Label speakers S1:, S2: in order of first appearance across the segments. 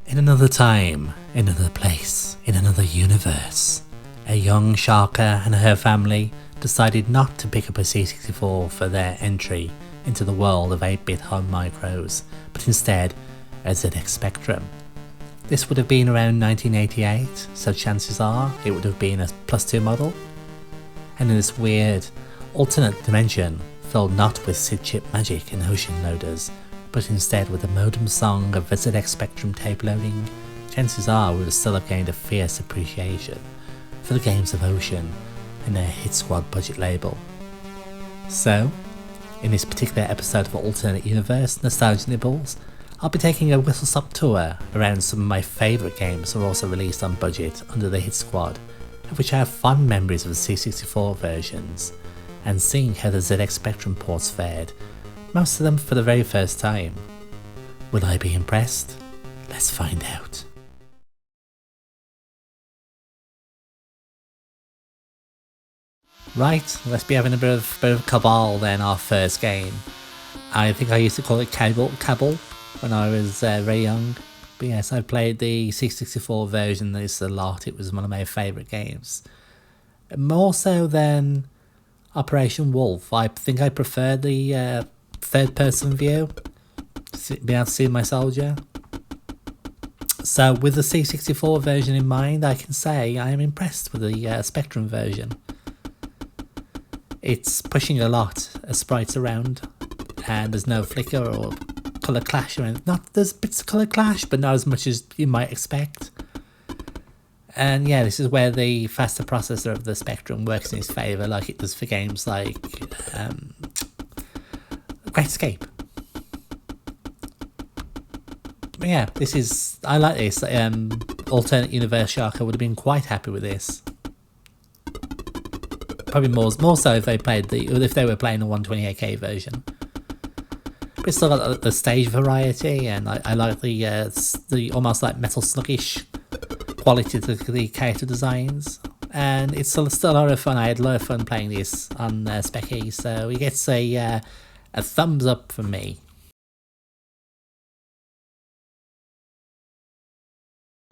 S1: In another time, in another place, in another universe, a young Sharka and her family decided not to pick up a C64 for their entry into the world of 8-bit home micros, but instead a ZX Spectrum. This would have been around 1988, so chances are it would have been a +2 model. And in this weird alternate dimension, filled not with SID chip magic and ocean loaders, but instead with the modem song of a ZX Spectrum tape loading, chances are we would still have gained a fierce appreciation for the games of Ocean and their Hit Squad budget label. So, in this particular episode of Alternate Universe Nostalgia Nibbles, I'll be taking a whistle-stop tour around some of my favourite games that were also released on budget under the Hit Squad, of which I have fond memories of the C64 versions, and seeing how the ZX Spectrum ports fared, most of them for the very first time. Will I be impressed? Let's find out. Right, let's be having a bit of Cabal then, our first game. I think I used to call it Cabal when I was very young. But yes, I played the C64 version of this a lot. It was one of my favourite games. More so than Operation Wolf. I think I preferred the third person view, being able to see my soldier. So with the C64 version in mind, I can say I am impressed with the Spectrum version. It's pushing a lot of sprites around, and there's no flicker or colour clash or anything. There's bits of colour clash, but not as much as you might expect. And yeah, this is where the faster processor of the Spectrum works in its favour, like it does for games like Great Escape. But yeah, I like this. Alternate Universe Sharka would have been quite happy with this. Probably more so if they were playing the 128K version. But it's still got the stage variety, and I like the almost like Metal Sluggish quality to the character designs. And it's still a lot of fun. I had a lot of fun playing this on Specky, so it gets a thumbs up from me.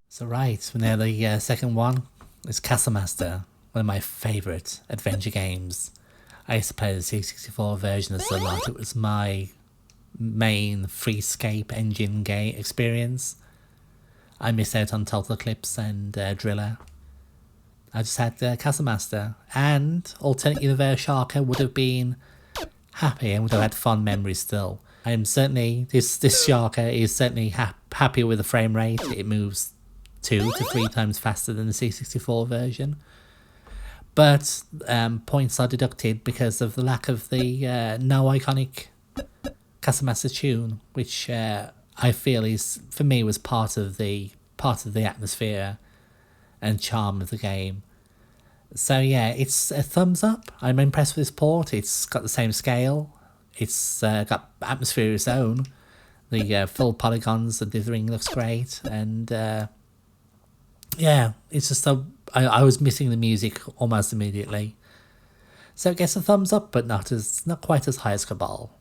S1: So right, now the second one is Castle Master, one of my favourite adventure games. I used to play the C64 version of this a lot. It was my main Freescape engine game experience. I missed out on Total Eclipse and Driller. I just had Castle Master, and Alternate Universe Sharka would have been happy and would have had fond memories still. I am certainly, this Sharka is certainly happy with the frame rate. It moves 2 to 3 times faster than the C64 version. But points are deducted because of the lack of the no iconic Castle Master tune, which I feel for me was part of the atmosphere and charm of the game. So yeah, it's a thumbs up. I'm impressed with this port. It's got the same scale. It's got atmosphere of its own. The full polygons, the dithering looks great, and yeah, it's just I was missing the music almost immediately. So it gets a thumbs up, but not quite as high as Cabal.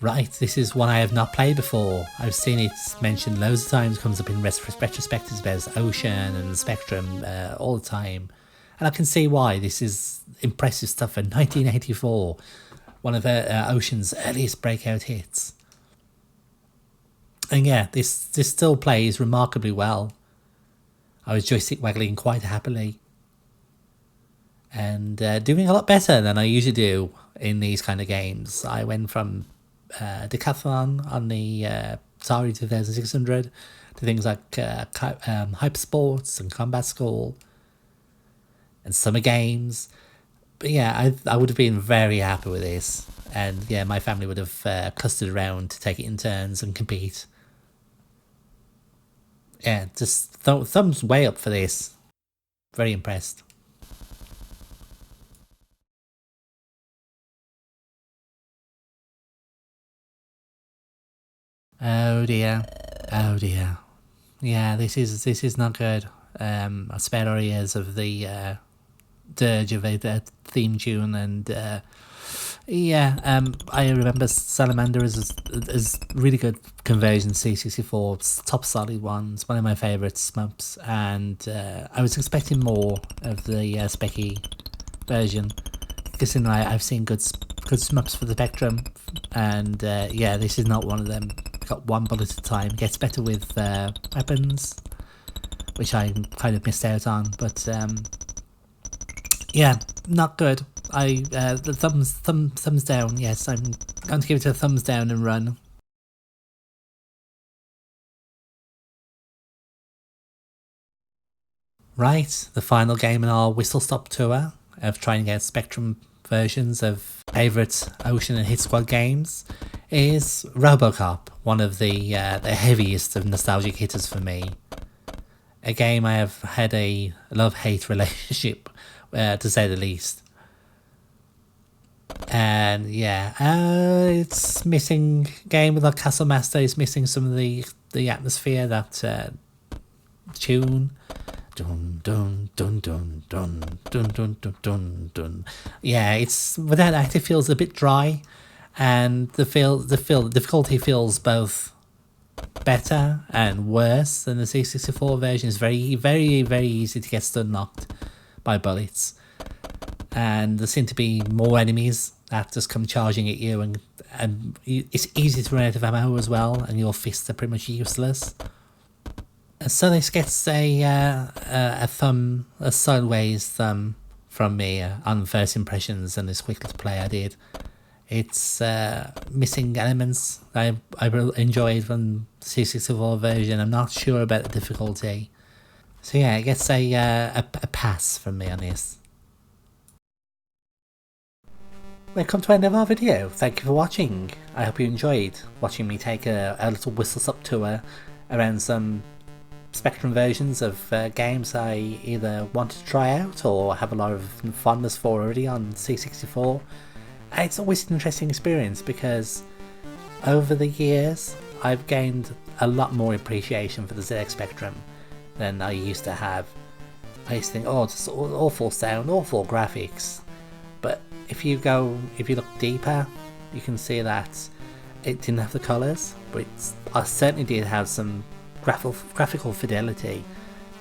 S1: Right, this is one I have not played before. I've seen it mentioned loads of times, comes up in retrospectives about Ocean and Spectrum all the time. And I can see why. This is impressive stuff for 1984, one of Ocean's earliest breakout hits. And yeah, this still plays remarkably well. I was joystick waggling quite happily. And doing a lot better than I usually do in these kind of games. I went from Decathlon on the Atari 2600 to things like Hypersports and Combat School and Summer Games. But yeah, I would have been very happy with this. And yeah, my family would have clustered around to take it in turns and compete. Yeah, just thumbs way up for this. Very impressed. Oh dear. Oh dear. Yeah, this is not good. I spare our ears of the dirge of a theme tune, and yeah, I remember Salamander is really good conversion C64, top solid ones, one of my favourite shmups, and I was expecting more of the Specky version, because I've seen good shmups for the Spectrum, and yeah, this is not one of them. Got one bullet at a time. Gets better with weapons, which I kind of missed out on, but yeah, not good. The thumbs down. Yes, I'm going to give it a thumbs down and run. Right, the final game in our whistle stop tour of trying to get Spectrum versions of favourite Ocean and Hit Squad games is RoboCop, one of the heaviest of nostalgic hitters for me. A game I have had a love-hate relationship, to say the least. And yeah, it's missing game with our Castle Master. It's missing some of the atmosphere, that tune. Dun dun dun dun dun dun dun dun dun dun. Yeah, it's without that it feels a bit dry, and the difficulty feels both better and worse than the C64 version. Is very very easy to get stun knocked by bullets, and there seem to be more enemies that just come charging at you, and it's easy to run out of ammo as well, and your fists are pretty much useless. So this gets a sideways thumb from me on first impressions, and this quick little play I did. It's missing elements I enjoyed from the C64 version. I'm not sure about the difficulty. So yeah, it gets a pass from me on this. We've come to the end of our video. Thank you for watching. I hope you enjoyed watching me take a little whistle-stop tour around some Spectrum versions of games I either wanted to try out or have a lot of fondness for already on C64. And it's always an interesting experience, because over the years I've gained a lot more appreciation for the ZX Spectrum than I used to have. I used to think, oh, just awful sound, awful graphics. But if you look deeper, you can see that it didn't have the colours, but I certainly did have some graphical fidelity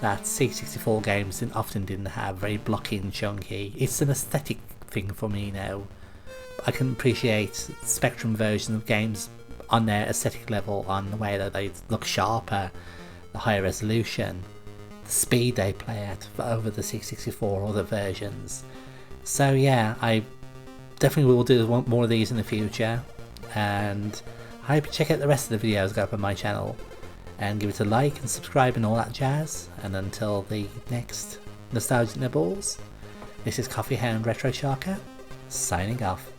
S1: that C64 games often didn't have, very blocky and chunky. It's an aesthetic thing for me now. I can appreciate Spectrum versions of games on their aesthetic level, on the way that they look sharper, the higher resolution, the speed they play at over the C64 or other versions. So yeah, I definitely will do more of these in the future, and I hope you check out the rest of the videos I got up on my channel, and give it a like and subscribe and all that jazz. And until the next Nostalgic Nibbles, this is Coffee Hound Retro Sharker, signing off.